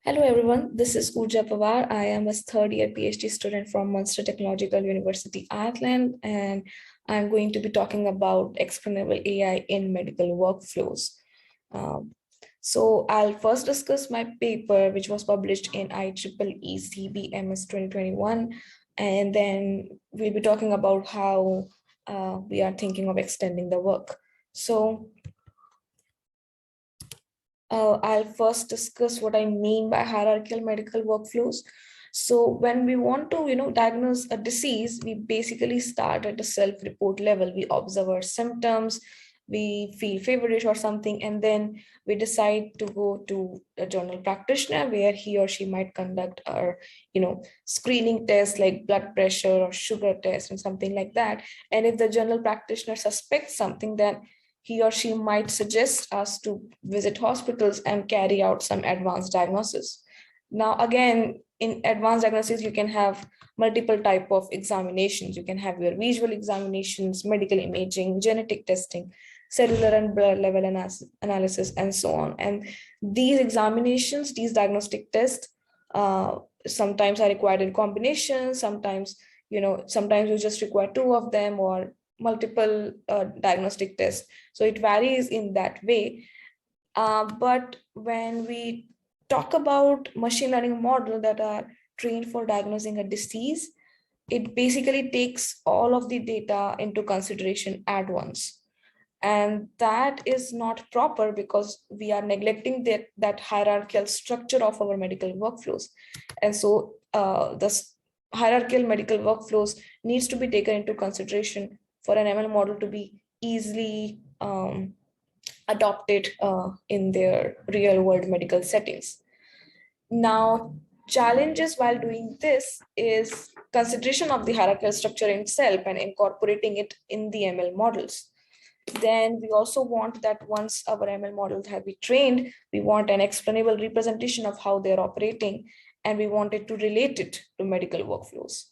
Hello everyone, this is Urja Pawar. I am a third year PhD student from Munster Technological University, Ireland, and I'm going to be talking about explainable AI in medical workflows. Um, so I'll first discuss my paper, which was published in IEEE CBMS 2021, and then we'll be talking about how we are thinking of extending the work. So I'll first discuss what I mean by hierarchical medical workflows. So when we want to, diagnose a disease, we basically start at a self-report level. We observe our symptoms, we feel feverish or something, and then we decide to go to a general practitioner where he or she might conduct our, screening tests like blood pressure or sugar test and something like that. And if the general practitioner suspects something, then he or she might suggest us to visit hospitals and carry out some advanced diagnosis. Now, again, in advanced diagnosis, you can have multiple type of examinations. You can have your visual examinations, medical imaging, genetic testing, cellular and blood level analysis, and so on. And these examinations, these diagnostic tests, sometimes are required in combination. Sometimes, sometimes you just require two of them or multiple diagnostic tests. So it varies in that way. But when we talk about machine learning models that are trained for diagnosing a disease, it basically takes all of the data into consideration at once. And that is not proper because we are neglecting that hierarchical structure of our medical workflows. And so this hierarchical medical workflows needs to be taken into consideration for an ML model to be easily adopted in their real world medical settings. Now, challenges while doing this is consideration of the hierarchical structure itself and incorporating it in the ML models. Then we also want that once our ML models have been trained, we want an explainable representation of how they're operating, and we want it to relate it to medical workflows.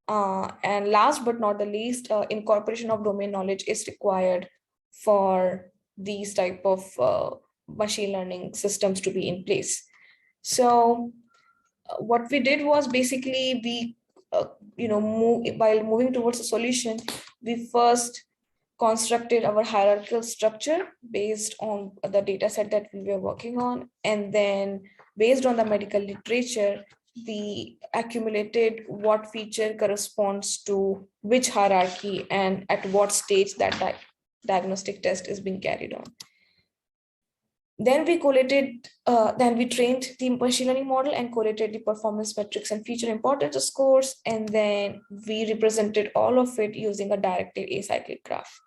And last but not the least, incorporation of domain knowledge is required for these type of machine learning systems to be in place. So what we did was basically we, while moving towards a solution, we first constructed our hierarchical structure based on the data set that we were working on. And then based on the medical literature, we accumulated what feature corresponds to which hierarchy and at what stage that diagnostic test is being carried on. Then we trained the machine learning model and collated the performance metrics and feature importance scores. And then we represented all of it using a directed acyclic graph.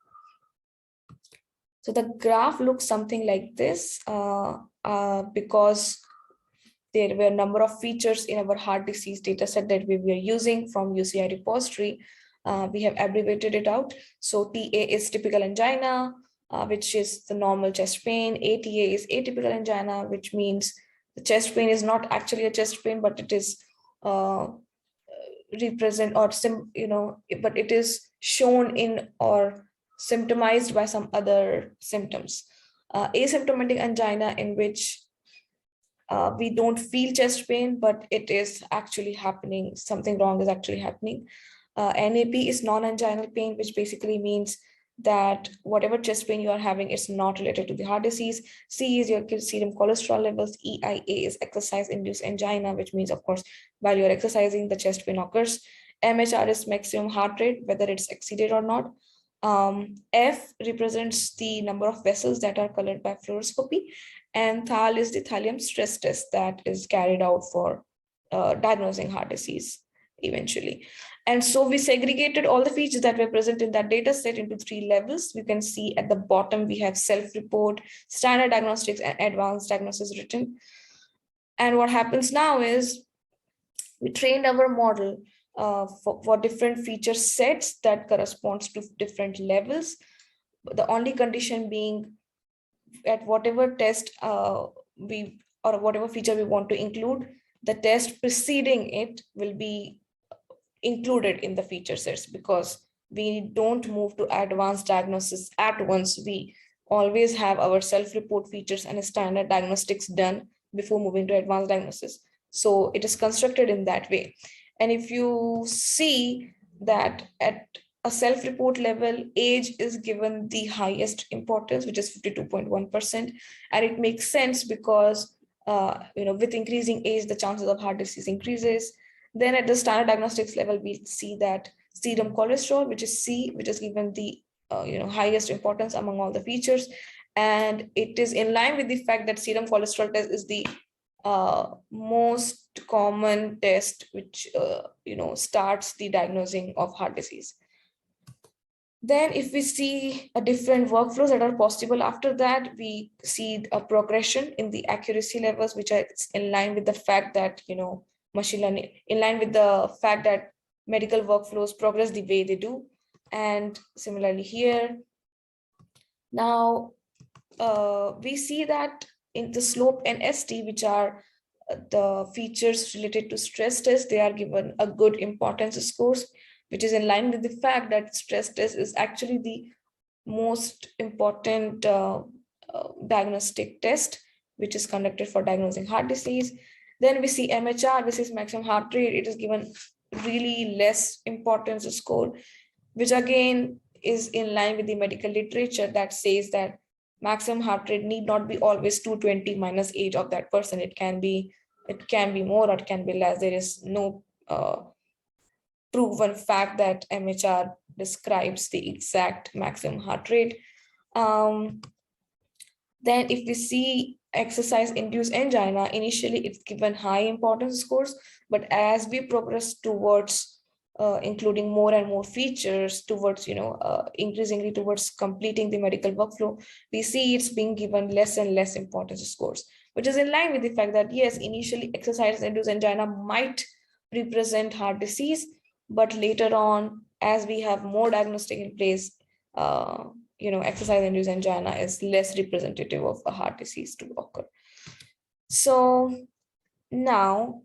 So the graph looks something like this because there were a number of features in our heart disease dataset that we were using from UCI repository. We have abbreviated it out. So TA is typical angina, which is the normal chest pain. ATA is atypical angina, which means the chest pain is not actually a chest pain, but it is but it is shown in or symptomized by some other symptoms. Asymptomatic angina, in which we don't feel chest pain, but it is actually happening. Something wrong is actually happening. NAP is non-anginal pain, which basically means that whatever chest pain you are having is not related to the heart disease. C is your serum cholesterol levels. EIA is exercise-induced angina, which means, of course, while you're exercising, the chest pain occurs. MHR is maximum heart rate, whether it's exceeded or not. F represents the number of vessels that are colored by fluoroscopy, and THAL is the thallium stress test that is carried out for diagnosing heart disease eventually. And so we segregated all the features that were present in that data set into 3 levels. You can see at the bottom, we have self-report, standard diagnostics, and advanced diagnosis written. And what happens now is we trained our model for different feature sets that corresponds to different levels. The only condition being at whatever test or whatever feature we want to include, the test preceding it will be included in the feature sets, because we don't move to advanced diagnosis at once. We always have our self-report features and standard diagnostics done before moving to advanced diagnosis. So it is constructed in that way. And if you see that at a self-report level, age is given the highest importance, which is 52.1%. And it makes sense because with increasing age, the chances of heart disease increases. Then at the standard diagnostics level, we see that serum cholesterol, which is C, which is given the highest importance among all the features. And it is in line with the fact that serum cholesterol test is the most common test which starts the diagnosing of heart disease. Then if we see a different workflows that are possible after that, we see a progression in the accuracy levels, which are in line with the fact that machine learning, in line with the fact that medical workflows progress the way they do. And similarly here, now we see that in the slope and ST, which are the features related to stress test, they are given a good importance scores, which is in line with the fact that stress test is actually the most important diagnostic test, which is conducted for diagnosing heart disease. Then we see MHR, which is maximum heart rate. It is given really less importance score, which again is in line with the medical literature that says that maximum heart rate need not be always 220 minus age of that person. It can be more or it can be less. There is no proven fact that MHR describes the exact maximum heart rate. Then if we see exercise-induced angina, initially it's given high importance scores, but as we progress towards including more and more features towards, increasingly towards completing the medical workflow, we see it's being given less and less importance scores, which is in line with the fact that yes, initially exercise-induced angina might represent heart disease, but later on, as we have more diagnostic in place, exercise-induced angina is less representative of a heart disease to occur. So now,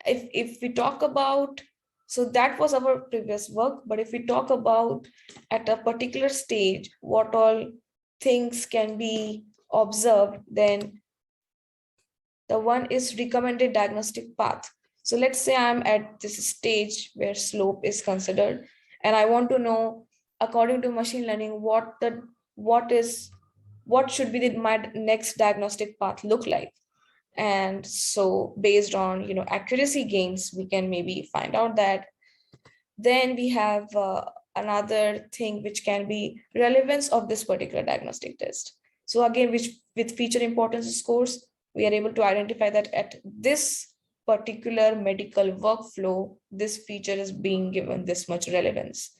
if we talk about, so that was our previous work, but if we talk about at a particular stage, what all things can be observed, then the one is recommended diagnostic path. So let's say I'm at this stage where slope is considered, and I want to know, according to machine learning, what should be my next diagnostic path look like. And so based on accuracy gains, we can maybe find out that. Then we have another thing which can be relevance of this particular diagnostic test. So again, with feature importance scores, we are able to identify that at this particular medical workflow, this feature is being given this much relevance.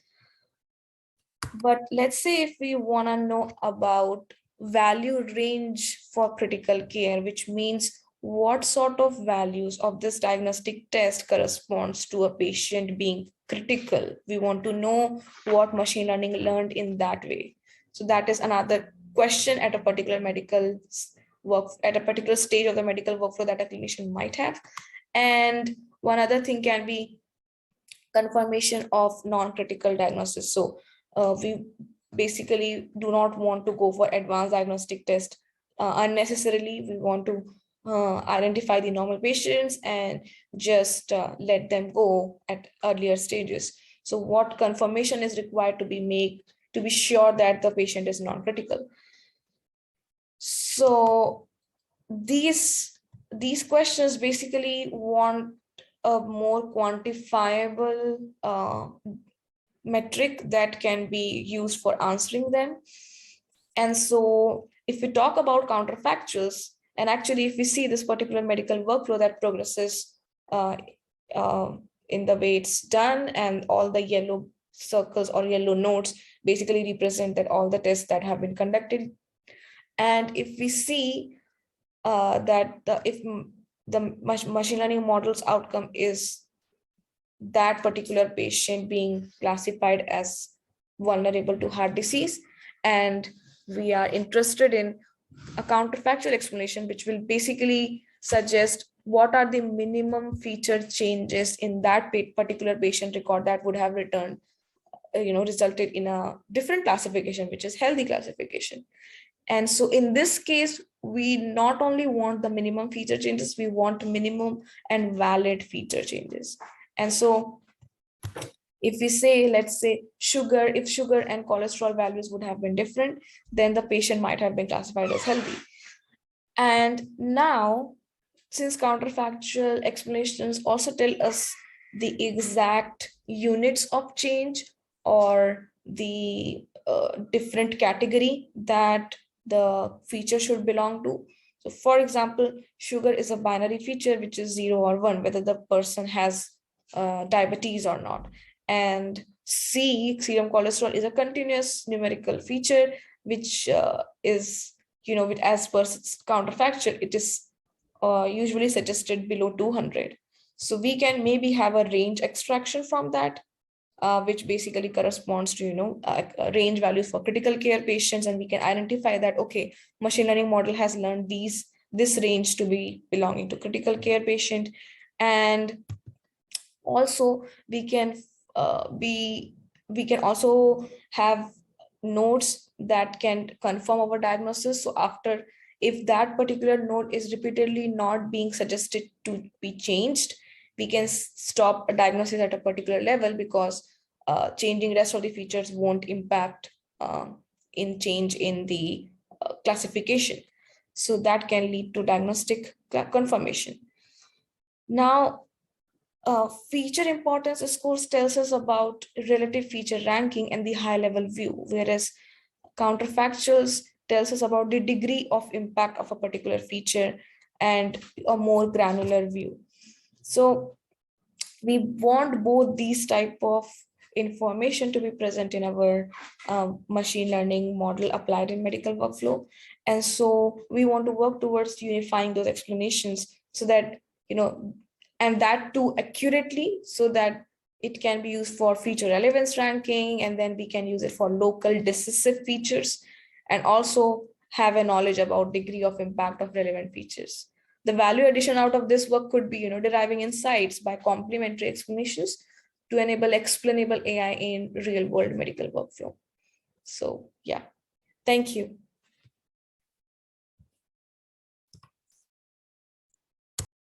But let's say if we want to know about value range for critical care, which means what sort of values of this diagnostic test corresponds to a patient being critical. We want to know what machine learning learned in that way. So that is another question at a particular medical work, at a particular stage of the medical workflow that a clinician might have. And one other thing can be confirmation of non-critical diagnosis. So we basically do not want to go for advanced diagnostic test unnecessarily. We want to identify the normal patients and just let them go at earlier stages. So what confirmation is required to be made to be sure that the patient is non-critical? So these questions basically want a more quantifiable metric that can be used for answering them. And so if we talk about counterfactuals, and actually if we see this particular medical workflow that progresses in the way it's done, and all the yellow circles or yellow nodes basically represent that all the tests that have been conducted. And if we see that if the machine learning model's outcome is that particular patient being classified as vulnerable to heart disease, and we are interested in a counterfactual explanation, which will basically suggest what are the minimum feature changes in that particular patient record that would have resulted in a different classification, which is healthy classification. And so in this case, we not only want the minimum feature changes, we want minimum and valid feature changes. And so if we say, let's say sugar, if sugar and cholesterol values would have been different, then the patient might have been classified as healthy. And now, since counterfactual explanations also tell us the exact units of change or the different category that the feature should belong to. So for example, sugar is a binary feature, which is 0 or 1, whether the person has diabetes or not. And C, serum cholesterol, is a continuous numerical feature, which is, as per counterfactual, it is usually suggested below 200. So we can maybe have a range extraction from that, which basically corresponds to, range values for critical care patients. And we can identify that, okay, machine learning model has learned this range to be belonging to critical care patient. And also we can we can also have nodes that can confirm our diagnosis. So after, if that particular node is repeatedly not being suggested to be changed, we can stop a diagnosis at a particular level, because changing rest of the features won't impact in change in the classification. So that can lead to diagnostic confirmation. Now, feature importance scores tells us about relative feature ranking and the high level view, whereas counterfactuals tells us about the degree of impact of a particular feature and a more granular view. So we want both these type of information to be present in our machine learning model applied in medical workflow. And so we want to work towards unifying those explanations, so that, and that too accurately, so that it can be used for feature relevance ranking, and then we can use it for local decisive features, and also have a knowledge about degree of impact of relevant features. The value addition out of this work could be, deriving insights by complementary explanations to enable explainable AI in real world medical workflow. So yeah, thank you.